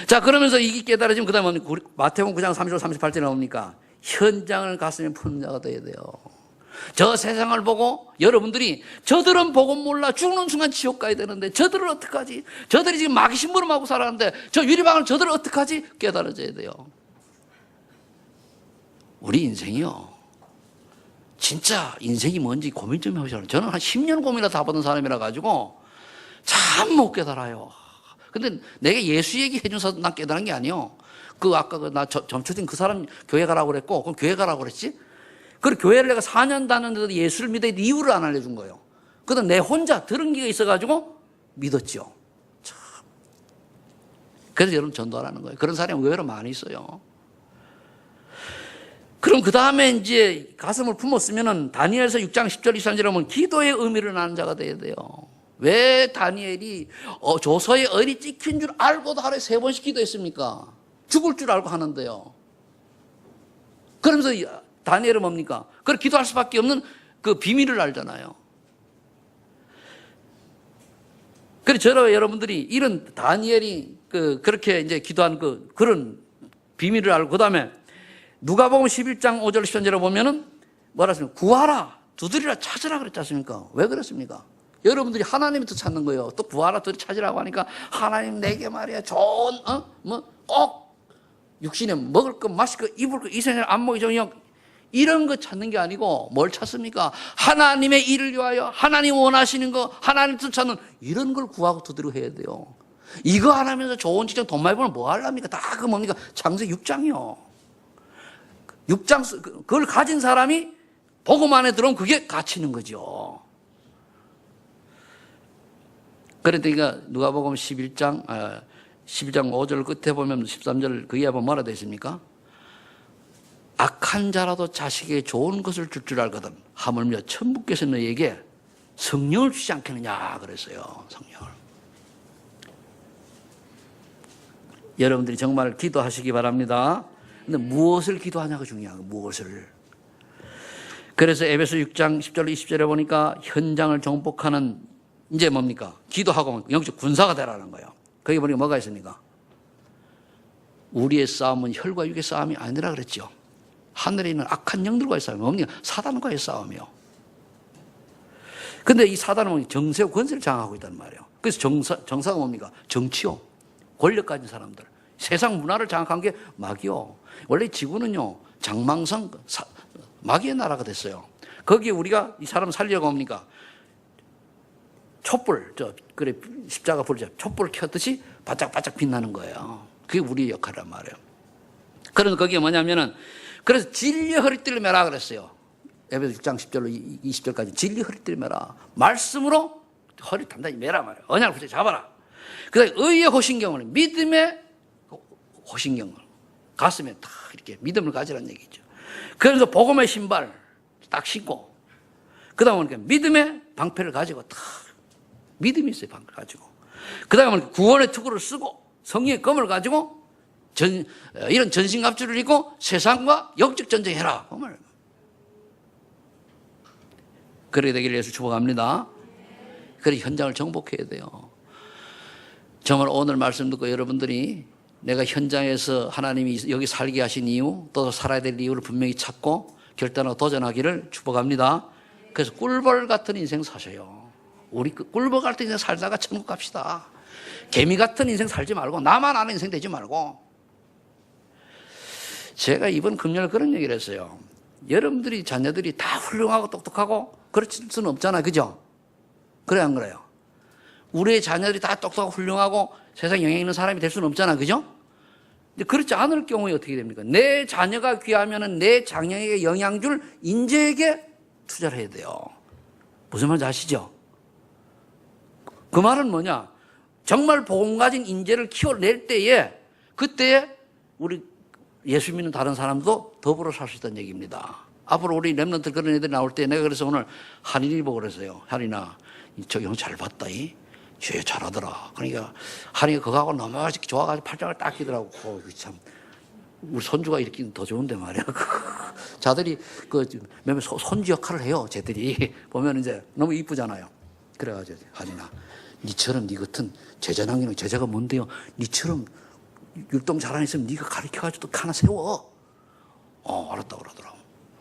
S1: 자, 그러면서 이게 깨달아지면 그 다음에 마태복음 9장 30절 38절에 나옵니까? 현장을 가슴에 푸는 자가 돼야 돼요. 저 세상을 보고 여러분들이 저들은 복음 몰라 죽는 순간 지옥 가야 되는데 저들은 어떡하지? 저들이 지금 마귀 심부름하고 살았는데 저 유리방을 저들은 어떡하지? 깨달아져야 돼요. 우리 인생이요. 진짜 인생이 뭔지 고민 좀 해보셔요. 저는 한 10년 고민을 다 받은 사람이라 가지고 참 못 깨달아요. 근데 내가 예수 얘기 해줘서 난 깨달은 게 아니에요. 아까 나 점초딩 그 사람 교회 가라고 그랬고, 그럼 교회 가라고 그랬지? 그리고 교회를 내가 4년 다녔는데도 예수를 믿어야 이유를 안 알려준 거예요. 그다음 내 혼자 들은 게 있어가지고 믿었죠. 참. 그래서 여러분 전도하라는 거예요. 그런 사람이 의외로 많이 있어요. 그럼 그 다음에 이제 가슴을 품었으면은 다니엘서 6장 10절 23절에 보면 기도의 의미를 아는 자가 돼야 돼요. 왜 다니엘이 조서의 얼이 찍힌 줄 알고도 하루에 3번씩 기도했습니까? 죽을 줄 알고 하는데요. 그러면서 다니엘은 뭡니까? 그걸 기도할 수밖에 없는 그 비밀을 알잖아요. 그래서 저와 여러분들이 이런 다니엘이 그렇게 이제 기도한 그런 비밀을 알고, 그 다음에 누가복음 11장 5절 10절에 보면은 뭐라 했습니까? 구하라, 두드리라, 찾으라 그랬지 않습니까? 왜 그랬습니까? 여러분들이 하나님부터 찾는 거예요. 또 구하라, 두드리 찾으라고 하니까 하나님 내게 말이야 좋은 꼭 육신에 먹을 것, 마실 것, 입을 것, 이 세상에 안 먹이 정녕 이런 거 찾는 게 아니고 뭘 찾습니까? 하나님의 일을 위하여 하나님 원하시는 거, 하나님 뜻 찾는 이런 걸 구하고 두드리고 해야 돼요. 이거 안 하면서 좋은 직장 돈 많이 벌면 뭐 하랍니까? 다 그 뭡니까? 창세기 6장이요. 6장 그걸 가진 사람이 복음 안에 들어오면 그게 갇히는 거죠. 그러니까 누가복음 11장 5절 끝에 보면 13절 그 이하에 보면 뭐라 되어 있습니까? 악한 자라도 자식에게 좋은 것을 줄 줄 알거든 하물며 천부께서 너에게 성령을 주지 않겠느냐 그랬어요. 성령을. 여러분들이 정말 기도하시기 바랍니다. 근데 무엇을 기도하냐가 중요한 거예요. 무엇을. 그래서 에베소 6장 10절 20절에 보니까 현장을 정복하는 이제 뭡니까? 기도하고 영적 군사가 되라는 거예요. 거기 보니까 뭐가 있습니까? 우리의 싸움은 혈과 육의 싸움이 아니라 그랬죠. 하늘에 있는 악한 영들과의 싸움이 뭡니까? 사단과의 싸움이요. 근데 이 사단은 정세와 권세를 장악하고 있단 말이에요. 그래서 정사가 뭡니까? 정치요. 권력 가진 사람들. 세상 문화를 장악한 게 마귀요. 원래 지구는요, 장망성 마귀의 나라가 됐어요. 거기에 우리가 이 사람 살려고 뭡니까? 촛불, 그래, 십자가 불자, 촛불을 켰듯이 바짝바짝 빛나는 거예요. 그게 우리의 역할이란 말이에요. 그래서 거기에 뭐냐면은, 그래서 진리의 허리띠를 매라 그랬어요. 에베소 6장 10절로 20절까지 진리 허리띠를 매라. 말씀으로 허리 단단히 매라 말이에요. 언약을 붙여 잡아라. 그 다음에 의의 호신경을, 믿음의 호신경을 가슴에 딱 이렇게 믿음을 가지라는 얘기죠. 그래서 복음의 신발 딱 신고, 그 다음에 믿음의 방패를 가지고 딱 믿음이 있어요. 방패를 가지고. 그 다음에 구원의 투구를 쓰고 성령의 검을 가지고 이런 전신갑주를 입고 세상과 영적 전쟁해라. 그래야 되기를 예수 축복합니다. 그래 현장을 정복해야 돼요. 정말 오늘 말씀 듣고 여러분들이 내가 현장에서 하나님이 여기 살게 하신 이유, 또 살아야 될 이유를 분명히 찾고 결단하고 도전하기를 축복합니다. 그래서 꿀벌 같은 인생 사셔요. 우리 꿀벌 같은 인생 살다가 천국 갑시다. 개미 같은 인생 살지 말고, 나만 아는 인생 되지 말고. 제가 이번 금요일 그런 얘기를 했어요. 여러분들이 자녀들이 다 훌륭하고 똑똑하고 그럴 수는 없잖아요. 그죠? 그래 안 그래요? 우리의 자녀들이 다 똑똑하고 훌륭하고 세상에 영향 있는 사람이 될 수는 없잖아. 그죠? 근데 그렇지 않을 경우에 어떻게 됩니까? 내 자녀가 귀하면은 내 자녀에게 영향 줄 인재에게 투자를 해야 돼요. 무슨 말인지 아시죠? 그 말은 뭐냐? 정말 복음 가진 인재를 키워낼 때에, 그때에 우리 예수 믿는 다른 사람도 더불어 살 수 있다는 얘기입니다. 앞으로 우리 랩런트 그런 애들이 나올 때 내가 그래서 오늘 한인이 보고 그랬어요. 한인아, 저 형 잘 봤다. 쟤 잘하더라. 그러니까 한이가 그거하고 너무 좋아가지고 팔짱을 딱 끼더라고. 참 우리 손주가 이렇게 더 좋은데 말이야. 자들이 몇몇 손주 역할을 해요. 쟤들이 보면 이제 너무 이쁘잖아요. 그래가지고 한이나, 니처럼 니 같은 제자 남기는 제자가 뭔데요? 니처럼 율동 잘하는 있으면 니가 가르쳐가지고 또 하나 세워. 알았다고 그러더라고.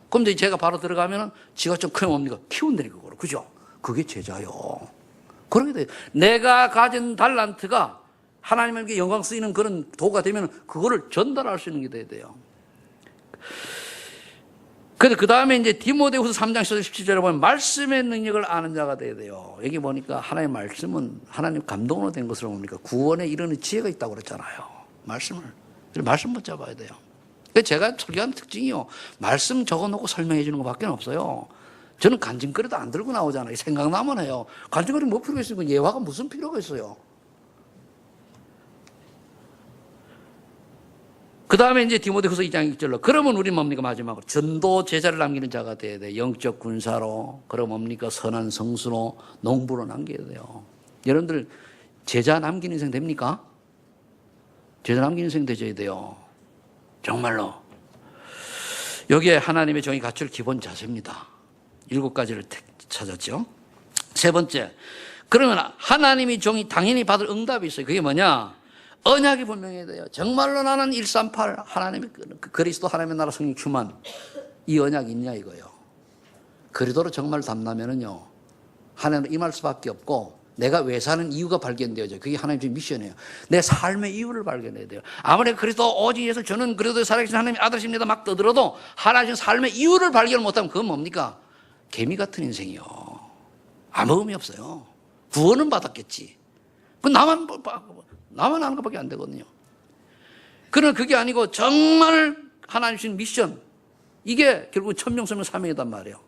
S1: 그럼 이제 제가 바로 들어가면은 지가 좀 크면 뭡니까? 키운다니 그거로. 그죠? 그게 제자요. 그러게 돼요. 내가 가진 달란트가 하나님에게 영광 쓰이는 그런 도구가 되면 그거를 전달할 수 있는 게 돼야 돼요. 그래서 그 다음에 이제 디모데후서 3장 17절에 보면 말씀의 능력을 아는 자가 돼야 돼요. 여기 보니까 하나님의 말씀은 하나님 감동으로 된 것으로 봅니까? 구원에 이르는 지혜가 있다고 그랬잖아요. 말씀을. 말씀 붙잡아야 돼요. 제가 설교하는 특징이요. 말씀 적어놓고 설명해 주는 것밖에 없어요. 저는 간증거리도 안 들고 나오잖아요. 생각나면 해요. 간증거리 뭐 필요가 있습니까? 예화가 무슨 필요가 있어요? 그 다음에 이제 디모데후서 2장 1절로, 그러면 우리 뭡니까? 마지막으로 전도 제자를 남기는 자가 돼야 돼. 영적 군사로, 그럼 뭡니까? 선한 성수로, 농부로 남겨야 돼요. 여러분들 제자 남기는 인생 됩니까? 제자 남기는 인생 되셔야 돼요. 정말로. 여기에 하나님의 종이 갖출 기본 자세입니다. 7가지를 찾았죠. 세 번째, 그러면 하나님이 종이 당연히 받을 응답이 있어요. 그게 뭐냐? 언약이 분명해야 돼요. 정말로 나는 138 하나님의 그리스도 하나님의 나라 성령 충만, 이 언약이 있냐 이거예요. 그리도로 정말 담나면은요, 하나님은 임할 수밖에 없고, 내가 왜 사는 이유가 발견되어져. 그게 하나님의 미션이에요. 내 삶의 이유를 발견해야 돼요. 아무리 그리스도 오직 예수 저는 그리스도의 살아계신 하나님의 아들이십니다 막 떠들어도 하나님의 삶의 이유를 발견 못하면 그건 뭡니까? 개미 같은 인생이요. 아무 의미 없어요. 구원은 받았겠지. 그 나만 아는 것밖에 안 되거든요. 그러나 그게 아니고 정말 하나님 주신 미션, 이게 결국 천명성명 사명이단 말이에요.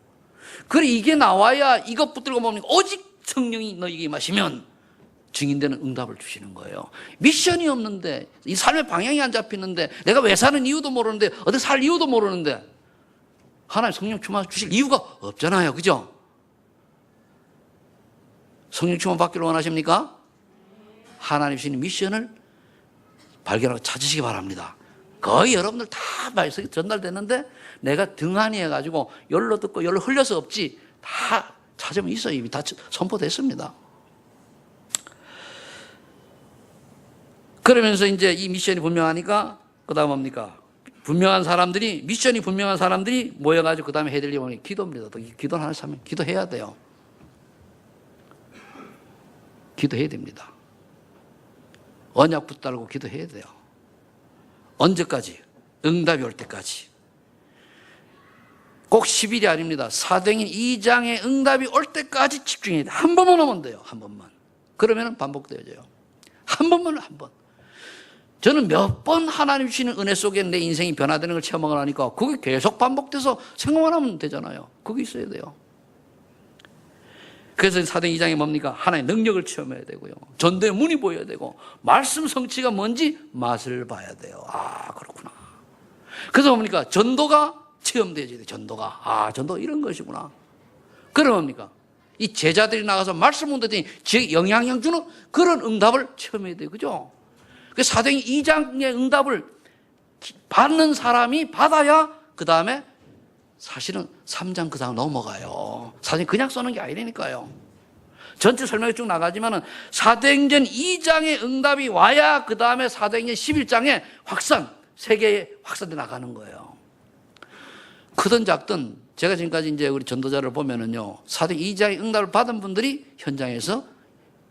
S1: 그래 이게 나와야 이것 붙들고 뭡니까? 오직 성령이 너에게 임하시면 증인되는 응답을 주시는 거예요. 미션이 없는데, 이 삶의 방향이 안 잡히는데, 내가 왜 사는 이유도 모르는데, 어디 살 이유도 모르는데 하나님 성령 충만 주실 이유가 없잖아요. 그죠? 성령 충만 받기를 원하십니까? 하나님 주시는 미션을 발견하고 찾으시기 바랍니다. 거의 여러분들 다 말씀이 전달됐는데 내가 등한히 해가지고 열로 듣고 열로 흘려서 없지, 다 찾으면 있어요. 이미 다 선포됐습니다. 그러면서 이제 이 미션이 분명하니까 그 다음 뭡니까? 분명한 사람들이, 미션이 분명한 사람들이 모여가지고 그 다음에 해야 될 일이 기도입니다. 또 기도를 하는 사람은 기도해야 돼요. 기도해야 됩니다. 언약 붙들고 기도해야 돼요. 언제까지? 응답이 올 때까지. 꼭 10일이 아닙니다. 사도행전 2장의 응답이 올 때까지 집중해야 돼요. 한 번만 오면 돼요. 한 번만. 그러면 반복되어져요. 한 번만, 한 번. 저는 몇 번 하나님 주시는 은혜 속에 내 인생이 변화되는 걸 체험을 하니까 그게 계속 반복돼서 생각만 하면 되잖아요. 그게 있어야 돼요. 그래서 사도행전 2장에 뭡니까? 하나님의 능력을 체험해야 되고요. 전도의 문이 보여야 되고, 말씀 성취가 뭔지 맛을 봐야 돼요. 아, 그렇구나. 그래서 뭡니까? 전도가 체험되어야 돼요. 전도가. 아, 전도가 이런 것이구나. 그럼 뭡니까? 이 제자들이 나가서 말씀 운동했더니 지에 영향력 주는 그런 응답을 체험해야 돼요. 그죠? 그래서 사도행전 2장의 응답을 받는 사람이 받아야 그 다음에 사실은 3장 그 다음 넘어가요. 사실 그냥 써는 게 아니라니까요. 전체 설명이 쭉 나가지만은 사도행전 2장의 응답이 와야 그 다음에 사도행전 11장의 확산, 세계에 확산돼 나가는 거예요. 크든 작든 제가 지금까지 이제 우리 전도자를 보면은요, 사도행전 2장의 응답을 받은 분들이 현장에서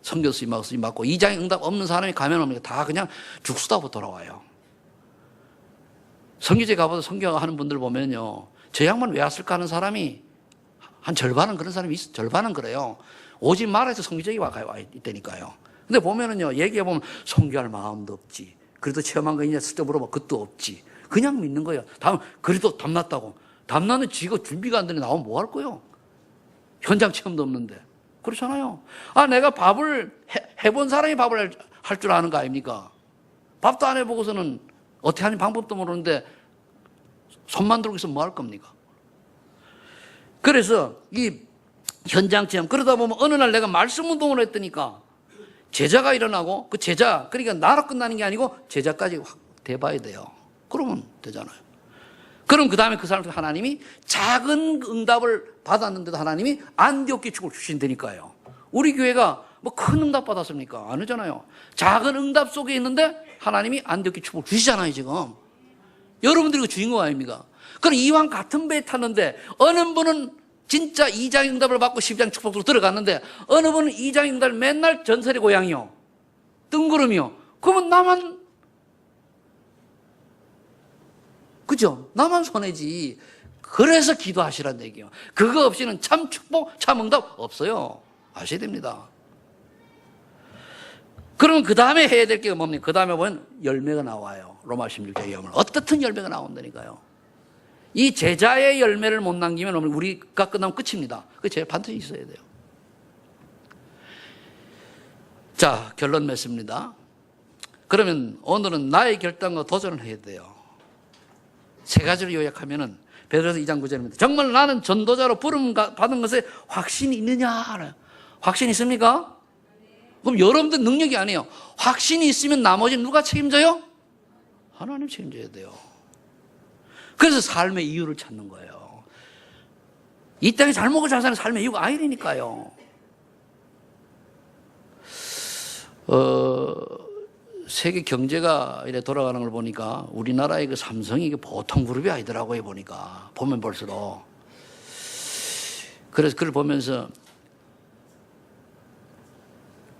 S1: 선교 수임 맡고 2장의 응답 없는 사람이 가면 옵니다. 다 그냥 죽수다고 돌아와요. 선교지에 가봐서 선교하는 분들 보면요, 저 양반 왜 왔을까 하는 사람이 한 절반은 그런 사람이 있어. 절반은 그래요. 오지 말아서 선교지에 와 있다니까요. 근데 보면은요, 얘기해보면 선교할 마음도 없지. 그래도 체험한 거 있냐? 슬쩍 물어봐. 그것도 없지. 그냥 믿는 거예요. 다음, 그래도 담났다고. 담나는 지가 준비가 안 되는데 나오면 뭐 할 거예요? 현장 체험도 없는데. 그렇잖아요. 아, 내가 밥을 해본 사람이 밥을 할 줄 아는 거 아닙니까? 밥도 안 해보고서는 어떻게 하는 방법도 모르는데 손만 들고 있으면 뭐 할 겁니까? 그래서 이 현장 체험, 그러다 보면 어느 날 내가 말씀 운동을 했더니까 제자가 일어나고, 그 제자, 그러니까 나로 끝나는 게 아니고 제자까지 확 돼봐야 돼요. 그러면 되잖아요. 그럼 그 다음에 그 사람한테 하나님이 작은 응답을 받았는데도 하나님이 안디옥 축복을 주신다니까요. 우리 교회가 뭐 큰 응답 받았습니까? 아니잖아요. 작은 응답 속에 있는데 하나님이 안디옥 축복을 주시잖아요, 지금. 여러분들이 그 주인공 아닙니까? 그럼 이왕 같은 배에 탔는데 어느 분은 진짜 2장의 응답을 받고 10장 축복으로 들어갔는데 어느 분은 2장의 응답을 맨날 전설의 고향이요, 뜬구름이요. 그러면 나만, 그죠? 나만 손해지. 그래서 기도하시란 얘기예요. 그거 없이는 참 축복, 참 응답 없어요. 아셔야 됩니다. 그러면 그 다음에 해야 될 게 뭡니까? 그 다음에 보면 열매가 나와요. 로마 16장에 보면 어떻든 열매가 나온다니까요. 이 제자의 열매를 못 남기면 우리가 끝나면 끝입니다. 그 제가 반드시 있어야 돼요. 자, 결론 맺습니다. 그러면 오늘은 나의 결단과 도전을 해야 돼요. 세 가지를 요약하면은 베드로서 2장 9절입니다. 정말 나는 전도자로 부름 받은 것에 확신이 있느냐? 확신이 있습니까? 그럼 여러분들 능력이 아니에요. 확신이 있으면 나머지 누가 책임져요? 하나님 책임져야 돼요. 그래서 삶의 이유를 찾는 거예요. 이 땅에 잘 먹고 잘 사는 삶의 이유가 아니라니까요. 세계 경제가 이래 돌아가는 걸 보니까 우리나라의 그 삼성이 이게 보통 그룹이 아니더라고요, 보니까. 보면 볼수록. 그래서 그걸 보면서,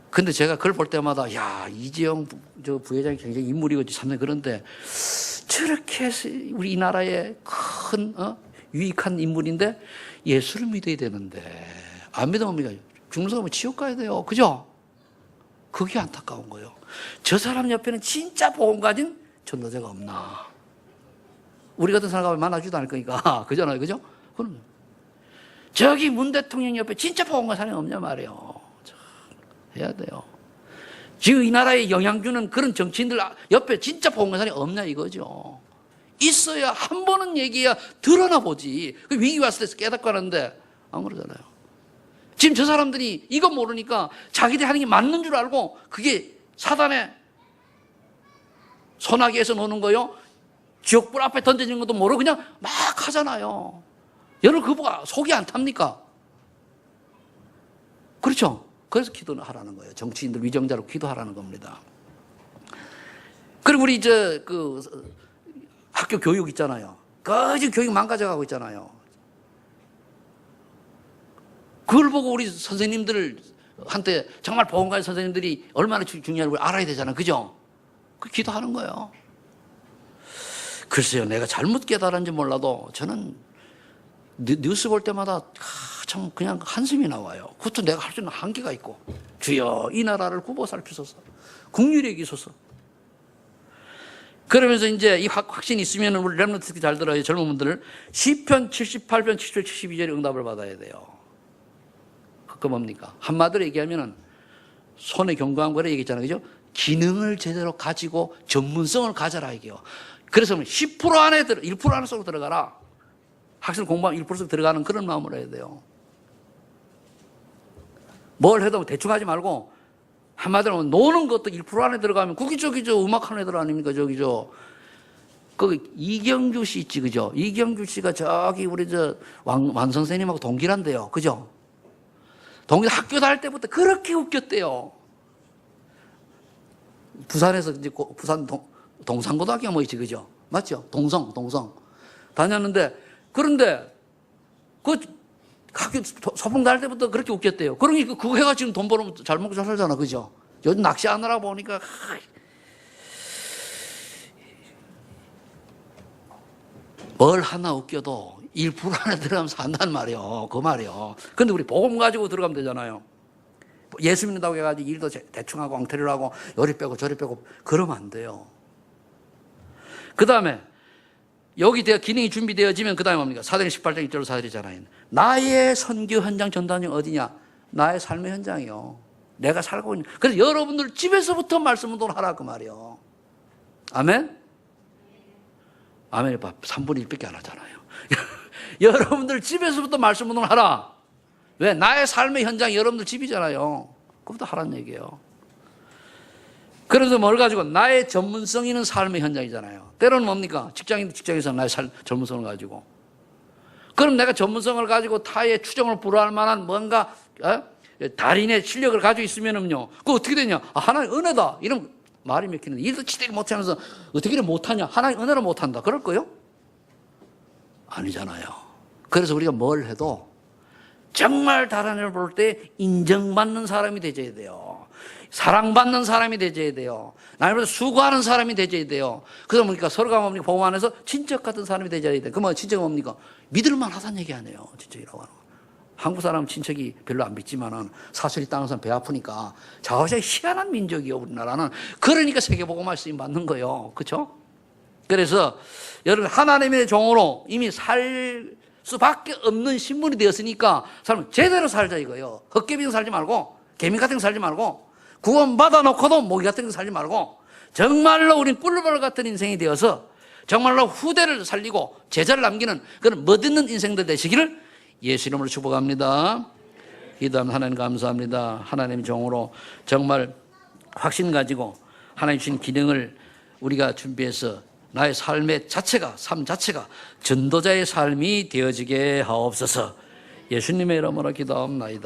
S1: 근데 제가 그걸 볼 때마다, 야, 이재용 저 부회장이 굉장히 인물이고 삼성 그런데 저렇게 우리 이 나라의 큰 유익한 인물인데 예수를 믿어야 되는데 안 믿으면 죽는 사람은 지옥 가야 돼요. 그죠? 그게 안타까운 거예요. 저 사람 옆에는 진짜 복음 가진 전도자가 없나? 우리 같은 사람을 만나주지도 않을 거니까. 그잖아요. 그죠? 그럼 저기 문 대통령 옆에 진짜 복음 가진 사람이 없냐 말이에요. 해야 돼요. 지금 이 나라에 영향 주는 그런 정치인들 옆에 진짜 복음 가진 사람이 없냐 이거죠. 있어야 한 번은 얘기해야 드러나 보지. 위기 왔을 때 깨닫고 하는데 안 그러잖아요. 지금 저 사람들이 이거 모르니까 자기들이 하는 게 맞는 줄 알고 그게 사단의 소나기에서 노는 거요, 지옥불 앞에 던져지는 것도 모르고 그냥 막 하잖아요. 여러분 그거 보고 속이 안 탑니까? 그렇죠? 그래서 기도는 하라는 거예요. 정치인들 위정자로 기도하라는 겁니다. 그리고 우리 학교 교육 있잖아요. 거지 교육 망가져가고 있잖아요. 그걸 보고 우리 선생님들한테 정말 보험가의 선생님들이 얼마나 중요한지 알아야 되잖아요. 그죠? 그 기도하는 거예요. 글쎄요, 내가 잘못 깨달은지 몰라도 저는 뉴스 볼 때마다 참 그냥 한숨이 나와요. 그것도 내가 할 수 있는 한계가 있고, 주여 이 나라를 굽어 살피소서, 국률이 여기소서. 그러면서 이제 이 확신이 있으면 우리 렘넌트 특히 잘 들어요. 젊은 분들은 시편 78편 77, 72절에 응답을 받아야 돼요. 그 뭡니까? 한마디로 얘기하면은 손에 경고한 거래 얘기했잖아요. 그죠? 기능을 제대로 가지고 전문성을 가져라 이게요. 그래서 10% 안에 1% 안에 쏙 들어가라. 학생 공부하면 1% 속 들어가는 그런 마음으로 해야 돼요. 뭘 해도 대충 하지 말고, 한마디로 노는 것도 1% 안에 들어가면 저기저 음악하는 애들 아닙니까? 저기저. 그 이경규 씨 있지, 그죠? 이경규 씨가 저기 우리 완 선생님하고 동기란데요. 그죠? 동기 학교 다닐 때부터 그렇게 웃겼대요. 부산에서 이제 부산 동산고등학교 뭐 있지, 그죠? 맞죠? 동성. 다녔는데, 그런데, 학교 소풍 다닐 때부터 그렇게 웃겼대요. 그러니까 그거 해가 지금 돈 벌으면 잘 먹고 잘 살잖아, 그죠? 요즘 낚시하느라 보니까, 뭘 하나 웃겨도 1% 안에 들어가면 산단 말이요. 그 말이요. 근데 우리 복음 가지고 들어가면 되잖아요. 예수 믿는다고 해가지고 일도 대충 하고 엉터리를 하고 요리 빼고 저리 빼고 그러면 안 돼요. 그 다음에 여기 기능이 준비되어지면 그 다음에 뭡니까? 사도행 18장 1절로 4절이잖아요. 나의 선교 현장 전단이 어디냐? 나의 삶의 현장이요. 내가 살고 있는. 그래서 여러분들 집에서부터 말씀 운동을 하라 그 말이요. 아멘? 아멘이 3분의 1밖에 안 하잖아요. 여러분들 집에서부터 말씀 운동을 하라. 왜? 나의 삶의 현장이 여러분들 집이잖아요. 그것도 하라는 얘기예요. 그래서 뭘 가지고? 나의 전문성 있는 삶의 현장이잖아요. 때로는 뭡니까? 직장인도 직장에서 나의 전문성을 가지고. 그럼 내가 전문성을 가지고 타의 추정을 불허할 만한 뭔가 달인의 실력을 가지고 있으면은요, 그거 어떻게 되냐? 하나님 은혜다. 이런 말이 맥히는데 일도 치대기 못하면서 어떻게 이렇게 못하냐? 하나님 은혜로 못한다. 그럴 거요? 아니잖아요. 그래서 우리가 뭘 해도 정말 다른 애를 볼 때 인정받는 사람이 되져야 돼요. 사랑받는 사람이 되져야 돼요. 나를 수고하는 사람이 되져야 돼요. 그래서 뭡니까? 서로가 뭡니까? 복음 안에서 친척 같은 사람이 되져야 돼요. 그러면 친척은 뭡니까? 믿을만 하다는 얘기 아니에요. 친척이라고 하는 거. 한국 사람은 친척이 별로 안 믿지만은 사실이 땅에서 배 아프니까 자화자기 희한한 민족이요, 우리나라는. 그러니까 세계복음화 쓰임 받는 거예요. 그렇죠? 그래서 여러분 하나님의 종으로 이미 살 수밖에 없는 신분이 되었으니까 사람 제대로 살자 이거예요. 헛개비로 살지 말고 개미 같은 거 살지 말고 구원 받아놓고도 모기 같은 거 살지 말고 정말로 우린 꿀벌 같은 인생이 되어서 정말로 후대를 살리고 제자를 남기는 그런 멋있는 인생들 되시기를 예수 이름으로 축복합니다. 기도하면 하나님 감사합니다. 하나님 종으로 정말 확신 가지고 하나님 주신 기능을 우리가 준비해서 나의 삶 자체가 전도자의 삶이 되어지게 하옵소서. 예수님의 이름으로 기도합니다.